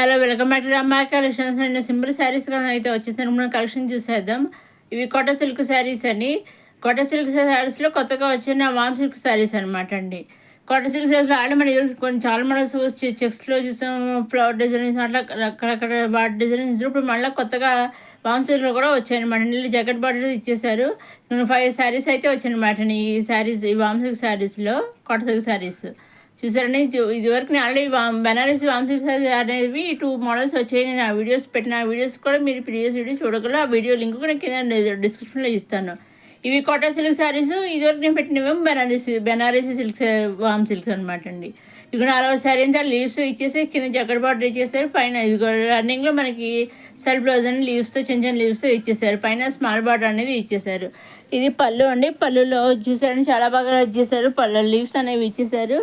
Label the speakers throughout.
Speaker 1: Hello welcome back to అమ్మా collections అండి. Simple saris అయితే వచ్చేసాను. మనం కలెక్షన్ చూసేద్దాం. ఇవి కోట సిల్క్ శారీస్ అని. కోట సిల్క్ శారీస్లో కొత్తగా వచ్చిన వామ్ సిల్క్ శారీస్ అనమాట అండి. కోట సిల్క్ శారీస్లో ఆల్రెడీ మనం కొన్ని చాలా మోడల్స్ చెక్స్లో చూసాం, ఫ్లవర్ డిజైన్స్ అట్లా అక్కడక్కడ వాటి డిజైన్స్. ఇప్పుడు మళ్ళీ కొత్తగా వామ్ సిల్క్లో కూడా వచ్చాయన్నమాట. నీళ్ళు జాకెట్ బార్డర్ ఇచ్చేసారు. 5 శారీస్ అయితే వచ్చాయన్నమాట ఈ శారీస్, ఈ వామ్ సిల్క్ శారీస్లో కోట సిల్క్ శారీస్ చూసారండి. ఇదివరకు నేను ఆల్రెడీ బెనారసి వామ్సిల్క్ అనేవి 2 మోడల్స్ వచ్చాయి. నేను ఆ వీడియోస్ పెట్టిన ఆ వీడియోస్ కూడా మీరు ప్రీవియస్ వీడియో చూడగలరు. ఆ వీడియో లింక్ కూడా కింద డిస్క్రిప్షన్లో ఇస్తాను. ఇవి కోటా సిల్క్ శారీస్. ఇదివరకు నేను పెట్టినవేమో బెనారసి సిల్క్ వామ్ సిల్క్స్ అనమాట అండి. ఇక 4 శారీ అంతా లీవ్స్ ఇచ్చేసి కింద జగ్గడ బార్డర్ ఇచ్చేసారు. పైన ఇది రన్నింగ్లో మనకి సెల్ఫ్ బ్లౌజ్ అని లీవ్స్తో చిన్న చిన్న లీవ్స్తో ఇచ్చేసారు. పైన స్మాల్ బార్డర్ అనేది ఇచ్చేసారు. ఇది పళ్ళు అండి. పళ్ళులో చూసారని చాలా బాగా ఇచ్చేసారు. పళ్ళు లీవ్స్ అనేవి ఇచ్చేసారు.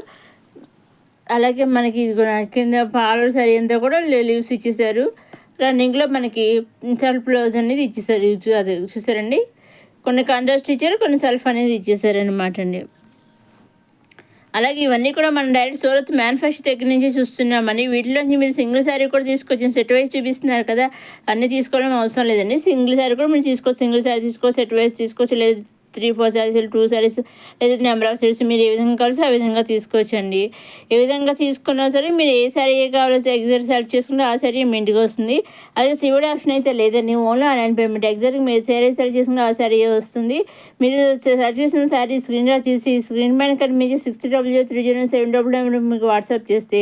Speaker 1: అలాగే మనకి కింద పాలు సరి అంతా కూడా లీవ్స్ ఇచ్చేసారు. రన్నింగ్లో మనకి సెల్ఫ్ బ్లౌజ్ అనేది ఇచ్చేసారు. అది చూసారండి. కొన్ని కాంట్రాస్ట్ ఇచ్చారు, కొన్ని సెల్ఫ్ అనేది ఇచ్చేసారు అనమాట అండి. అలాగే ఇవన్నీ కూడా మనం డైరెక్ట్ సూరత్ మ్యానుఫ్యాక్చర్ దగ్గర నుంచి చూస్తున్నామని. వీటిలోంచి మీరు సింగిల్ శారీ కూడా తీసుకొచ్చిన సెట్ వైజ్ చూపిస్తున్నారు కదా, అన్నీ తీసుకోవడం అవసరం లేదండి. సింగిల్ శారీ కూడా మీరు తీసుకోవచ్చు. సింగిల్ శారీ తీసుకోవచ్చు, సెట్ వైజ్ తీసుకోవచ్చు, లేదు 3-4 శారీస్, 2 శారీస్, లేదా నెంబర్ ఆఫ్ శారీస్ మీరు ఏ విధంగా కావాల్సి ఆ విధంగా తీసుకోవచ్చండి. ఏ విధంగా తీసుకున్నా సరే మీరు ఏ శారీ కావాలో ఎగ్జాక్ట్ సెలెక్ట్ చేసుకుంటే ఆ శారీ మీ ఇంటికి వస్తుంది. అలాగే సివిడ్ ఆప్షన్ అయితే లేదండి, ఓన్లీ ఆన్లైన్ పేమెంట్. ఎగ్జాక్ట్గా మీరు శారీ సెలెక్ట్ చేసుకుంటే ఆ శారీ వస్తుంది. మీరు సెలెక్ట్ చేసిన శారీ స్క్రీన్ షాట్ తీసి స్క్రీన్ పైన మీకు 60003007 మీకు వాట్సాప్ చేస్తే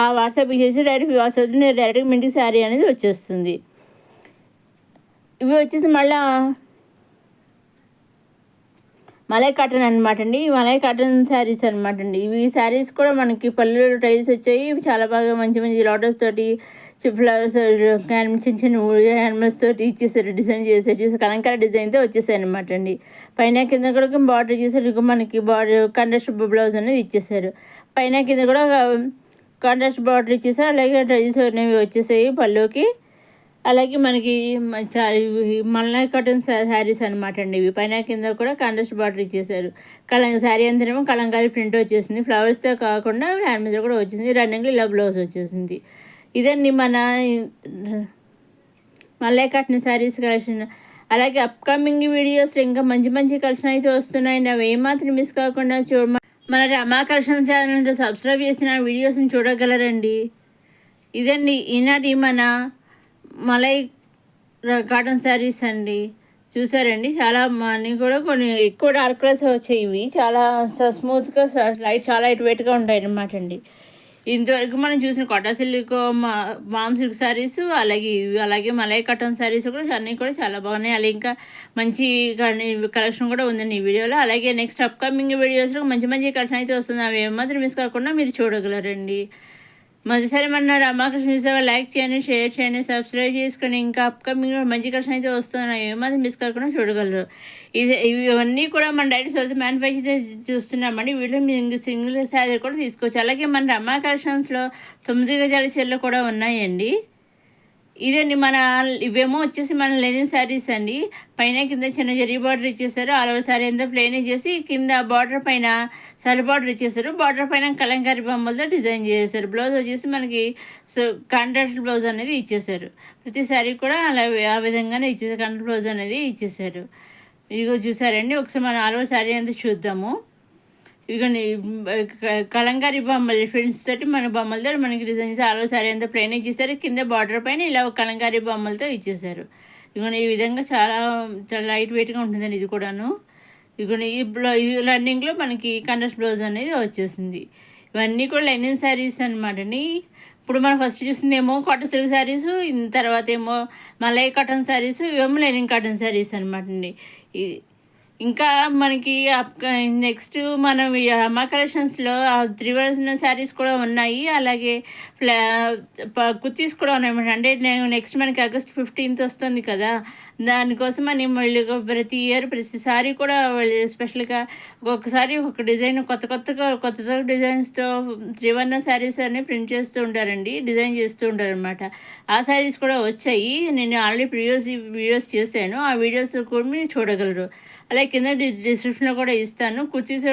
Speaker 1: ఆ వాట్సాప్ చేసి డైరెక్ట్ వాట్సాప్ డైరెక్ట్గా మీ ఇంటికి శారీ అనేది వచ్చేస్తుంది. ఇవి వచ్చేసి మలై కాటన్ అనమాట అండి. మలై కాటన్ శారీస్ అనమాట అండి. ఇవి శారీస్ కూడా మనకి పళ్ళు టైల్స్ వచ్చాయి. చాలా బాగా మంచి మంచి లోటస్ తోటి, ఫ్లవర్స్, చిన్న చిన్న యానిమల్స్ తోటి ఇచ్చేసారు. డిజైన్ చేసి కలంకార డిజైన్తో వచ్చేసాయి అనమాట అండి. పైన కింద కూడా బార్డర్ చేసారు. మనకి బార్డర్ కాంట్రాస్ట్ బ్లౌజ్ అనేది ఇచ్చేసారు. పైన కింద కూడా కాంట్రాస్ట్ బార్డర్ ఇచ్చేసారు. అలాగే టైల్స్ అనేవి వచ్చేసాయి పళ్ళుకి. అలాగే మనకి మల్నాయ్ కాటన్ శారీస్ అనమాట అండి. ఇవి పైన కింద కూడా కాంట్రాస్ట్ బార్డర్ ఇచ్చేసారు. శారీ అంతేమో కలంకారీ ప్రింట్ వచ్చేసింది. ఫ్లవర్స్తో కాకుండా హ్యాండ్ మీద కూడా వచ్చేసింది. రన్నింగ్లో ఇలా బ్లౌజ్ వచ్చేసింది. ఇదండి మన మల్నాయ్ కాటన్ శారీస్ కలెక్షన్. అలాగే అప్కమింగ్ వీడియోస్లో ఇంకా మంచి మంచి కలెక్షన్ అయితే వస్తున్నాయండి. అవి ఏమాత్రం మిస్ కాకుండా మన రమా కలెక్షన్ ఛానల్ సబ్స్క్రైబ్ చేసిన వీడియోస్ని చూడగలరండి. ఇదండి ఈనాటి మన మలై కాటన్ శారీస్ అండి. చూసారండి, చాలా అన్నీ కూడా కొన్ని ఎక్కువ డార్క్ కలర్స్ వచ్చాయి. ఇవి చాలా స్మూత్గా చాలా లైట్ వెయిట్గా ఉంటాయి అన్నమాట అండి. ఇంతవరకు మనం చూసిన కోటా సిల్క్, మామ్ సిల్క్ శారీస్, అలాగే మలై కాటన్ శారీస్ కూడా అన్నీ కూడా చాలా బాగున్నాయి. అలాగే ఇంకా మంచి కలెక్షన్ కూడా ఉందండి ఈ వీడియోలో. అలాగే నెక్స్ట్ అప్కమింగ్ వీడియోస్లో మంచి మంచి కలెక్షన్ అయితే వస్తుంది. అవి ఏమాత్రం మిస్ కాకుండా మీరు చూడగలరండి. మొదటిసారి మన రమాకృష్ణ చూసే లైక్ చేయండి, షేర్ చేయండి, సబ్స్క్రైబ్ చేసుకొని ఇంకా అప్కమింగ్ మంచి కృష్ణ అయితే వస్తున్నాయి. ఏమాత్రం మిస్ కాకుండా చూడగలరు. ఇవన్నీ కూడా మన డైరెక్ట్ సోర్స్ మ్యానుఫ్యాక్చర్ చూస్తున్నామండి. వీటిలో మీరు సింగిల్ శారీ కూడా తీసుకోవచ్చు. అలాగే మన రమా కలెక్షన్స్లో 9 గజాల చీరలు కూడా ఉన్నాయండి. ఇదండి ఇవేమో వచ్చేసి మన లెనిన్ శారీస్ అండి. పైన కింద చిన్న జరీ బార్డర్ ఇచ్చేసారు. ఆల్ ఓవర్ శారీ అంతా ప్లెయిన్ చేసి కింద బార్డర్ పైన సరి బార్డర్ ఇచ్చేసారు. బార్డర్ పైన కలంకారీ బొమ్మలతో డిజైన్ చేసేసారు. బ్లౌజ్ వచ్చేసి మనకి కాంట్రాస్ట్ బ్లౌజ్ అనేది ఇచ్చేసారు. ప్రతి శారీ కూడా అలా ఆ విధంగానే ఇచ్చేసారు. కాంట్రాస్ట్ బ్లౌజ్ అనేది ఇచ్చేసారు. ఇదిగో చూసారండి, ఒకసారి మన ఆల్ ఓవర్ శారీ అంతా చూద్దాము. ఇదిగోండి కలంకారీ బొమ్మలు ఫ్రెండ్స్ తోటి మన బొమ్మలతో మనకి డిజైన్ చేసి ఆలో సారీ అంతా ప్లెయిన్ ఇచ్చేసారు. కింద బార్డర్ పైన ఇలా కలంకారీ బొమ్మలతో ఇచ్చేసారు. ఇదిగోండి ఈ విధంగా చాలా చాలా లైట్ వెయిట్గా ఉంటుందండి. ఇది కూడాను ఇదిగోండి ఈ రన్నింగ్లో మనకి కాంట్రాస్ట్ బ్లౌజ్ అనేది వచ్చేసింది. ఇవన్నీ కూడా లెనిన్ శారీస్ అనమాట అండి. ఇప్పుడు మనం ఫస్ట్ చూసిందేమో కాటన్ సిల్క్ శారీస్, తర్వాత ఏమో మలై కాటన్ శారీస్, ఇవేమో లెనిన్ కాటన్ శారీస్ అనమాట అండి. ఇంకా మనకి నెక్స్ట్ మనం రమా కలెక్షన్స్లో త్రివర్ణ శారీస్ కూడా ఉన్నాయి. అలాగే కుర్తీస్ కూడా ఉన్నాయి. అంటే నెక్స్ట్ మనకి ఆగస్ట్ 15th వస్తుంది కదా, దానికోసం అని మళ్ళీ ప్రతి ఇయర్ ప్రతిసారి కూడా స్పెషల్గా ఒక్కొక్కసారి ఒక డిజైన్ కొత్త డిజైన్స్తో త్రివర్ణ శారీస్ అని ప్రింట్ చేస్తూ ఉంటారండి, డిజైన్ చేస్తూ ఉంటారు అనమాట. ఆ శారీస్ కూడా వచ్చాయి. నేను ఆల్రెడీ వీడియోస్ చేశాను. ఆ వీడియోస్ కూడా మీరు చూడగలరు. అలాగే కింద డిస్క్రిప్షన్లో కూడా ఇస్తాను. కుర్తీస్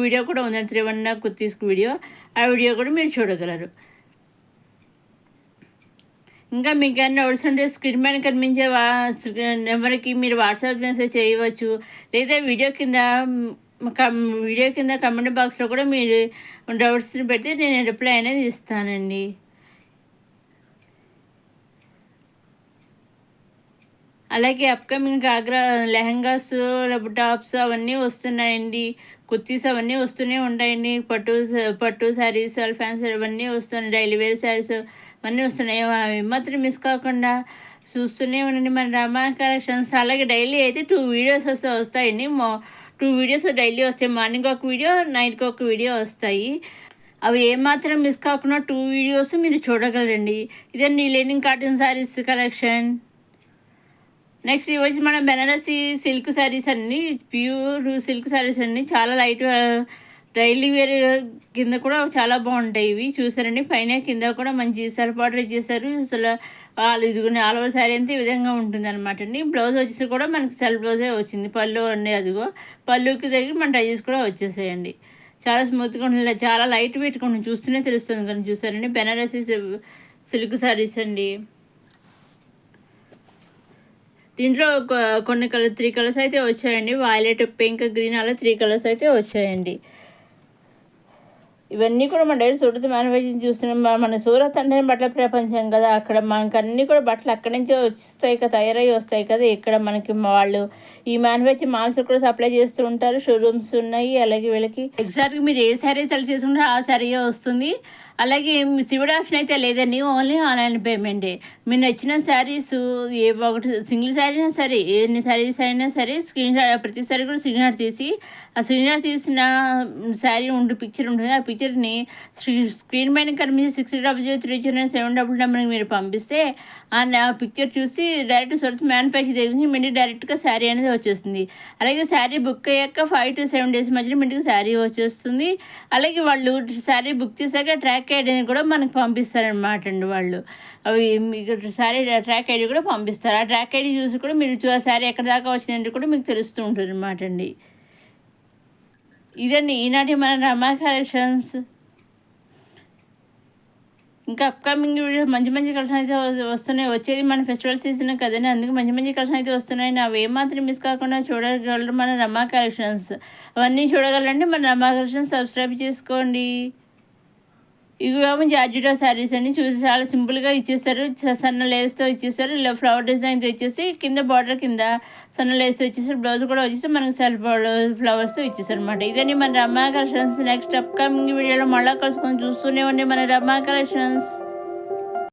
Speaker 1: వీడియో కూడా ఉందండి, త్రివర్ణ కుర్తీస్ వీడియో. ఆ వీడియో కూడా మీరు చూడగలరు. ఇంకా మీకు ఏమైనా డౌట్స్ ఉంటే స్క్రీన్ పైన కనిపించే నెంబర్కి మీరు వాట్సాప్ మెసేజ్ చేయవచ్చు, లేదా వీడియో కింద కమెంట్ బాక్స్లో కూడా మీరు డౌట్స్ని పెడితే నేను రిప్లై అనేది ఇస్తానండి. అలాగే అప్కమింగ్ లెహంగాస్, టాప్స్ అవన్నీ వస్తున్నాయండి. కుర్తీస్ అవన్నీ వస్తూనే ఉంటాయండి. పట్టు శారీస్, ఫ్యాన్సీ అవన్నీ వస్తున్నాయి. డైలీ వేర్ శారీస్ అవన్నీ వస్తున్నాయి. అవి మాత్రం మిస్ కాకుండా చూస్తూనే ఉండండి మన రమా కలెక్షన్స్. అలాగే డైలీ అయితే 2 వీడియోస్ వస్తాయండి. 2 వీడియోస్ డైలీ వస్తాయి. మార్నింగ్ ఒక వీడియో, నైట్కి ఒక వీడియో వస్తాయి. అవి ఏమాత్రం మిస్ కాకుండా 2 వీడియోస్ మీరు చూడగలరండి. ఇదే నీ linen cotton saris collection. Next ఇవి వచ్చి మన బెనారసీ సిల్క్ శారీస్ అన్ని, ప్యూర్ సిల్క్ శారీస్ అండి. చాలా లైట్ డైలీ వేర్ కింద కూడా చాలా బాగుంటాయి ఇవి. చూసారండి, పైన కింద కూడా మంచి సెల్ఫ్ ఆర్డర్ ఇచ్చేసారు. అసలు వాళ్ళు ఇదిగోండి, ఆల్ ఓవర్ శారీ అంతా ఈ విధంగా ఉంటుంది అనమాట అండి. బ్లౌజ్ వచ్చేసి కూడా మనకి సెల్ఫ్ బ్లౌజే వచ్చింది. పళ్ళు అండి, అదిగో పళ్ళుకి దగ్గర మన టైజెస్ కూడా వచ్చేసాయండి. చాలా స్మూత్గా ఉంటుంది, చాలా లైట్ వెయిట్ ఉంటుంది, చూస్తూనే తెలుస్తుంది. కానీ చూసారండి, బెనారసీ సిల్క్ శారీస్ అండి. దీంట్లో కొన్ని 3 కలర్స్ అయితే వచ్చాయండి. వైలెట్, పింక్, గ్రీన్ అలా 3 కలర్స్ అయితే వచ్చాయండి. ఇవన్నీ కూడా మన డైరెక్ట్ సూరత్ మ్యానుఫ్యాక్చరింగ్ చూస్తున్నాం. మన సూరత్ అంటే బట్టల ప్రపంచం కదా, అక్కడ మనకు అన్నీ కూడా బట్టలు అక్కడి నుంచే వస్తాయి కదా, తయారయ్యి వస్తాయి కదా. ఇక్కడ మనకి వాళ్ళు ఈ మ్యానుఫ్యాక్చరింగ్ మాల్స్ కూడా సప్లై చేస్తూ ఉంటారు. షోరూమ్స్ ఉన్నాయి. అలాగే వీళ్ళకి ఎగ్జాక్ట్గా మీరు ఏ శారీ సెలెక్ట్ చేసుకుంటే ఆ శారీయే వస్తుంది. అలాగే సివిడ్ ఆప్షన్ అయితే లేదండి, ఓన్లీ ఆన్లైన్ పేమెంటే. మీరు నచ్చిన శారీస్ ఏ ఒకటి సింగిల్ శారీ అయినా సరే, ఎన్ని శారీస్ అయినా సరే ప్రతి శారీ కూడా స్క్రీన్ తీసి, ఆ స్క్రీన్ తీసిన శారీ పిక్చర్ ఉంటుంది. ఆ పిక్చర్ని స్క్రీన్ పైన కనిపించి 60003007 నెంబర్కి మీరు పంపిస్తే ఆ పిక్చర్ చూసి డైరెక్ట్ సూరత్ మ్యానుఫ్యాక్చర్ దగ్గర మీకు డైరెక్ట్గా శారీ అనేది వచ్చేస్తుంది. అలాగే శారీ బుక్ అయ్యాక 5 to 7 days మధ్యలో మీకు శారీ వచ్చేస్తుంది. అలాగే వాళ్ళు శారీ బుక్ చేశాక ట్రాక్ ఐడి కూడా మనకు పంపిస్తారనమాట అండి వాళ్ళు. అవి మీకు శారీ ట్రాక్ ఐడి కూడా పంపిస్తారు. ఆ ట్రాక్ ఐడి చూసి కూడా మీరు శారీ ఎక్కడి దాకా వచ్చిందంటే కూడా మీకు తెలుస్తూ ఉంటుంది అనమాట అండి. ఇదండి ఈనాటి మన రమా కలెక్షన్స్. ఇంకా అప్కమింగ్ వీడియో మంచి కలెక్షన్ అయితే వస్తున్నాయి. వచ్చేది మన ఫెస్టివల్ సీజన్ కదండి, అందుకు మంచి కలెక్షన్ అయితే వస్తున్నాయి. అవి ఏమాత్రం మిస్ కాకుండా చూడగలరు మన రమా కలెక్షన్స్. అవన్నీ చూడగలండి మన రమా కలెక్షన్స్. సబ్స్క్రైబ్ చేసుకోండి. ఇవేమో జార్జిటో శారీస్ అని చూసి చాలా సింపుల్గా ఇచ్చేస్తారు. సన్న లేస్తో ఇచ్చేస్తారు. ఇలా ఫ్లవర్ డిజైన్తో ఇచ్చేసి కింద బార్డర్ కింద సన్న లేస్తో ఇచ్చేసారు. బ్లౌజ్ కూడా వచ్చేసి మనకు సెల్ఫ్ ఫ్లవర్స్తో ఇచ్చేసారు అనమాట. ఇదని మన రమా కలెక్షన్స్. నెక్స్ట్ అప్కమింగ్ వీడియోలో మళ్ళీ కలుసుకొని చూస్తూనే ఉండే మన రమా కలెక్షన్స్.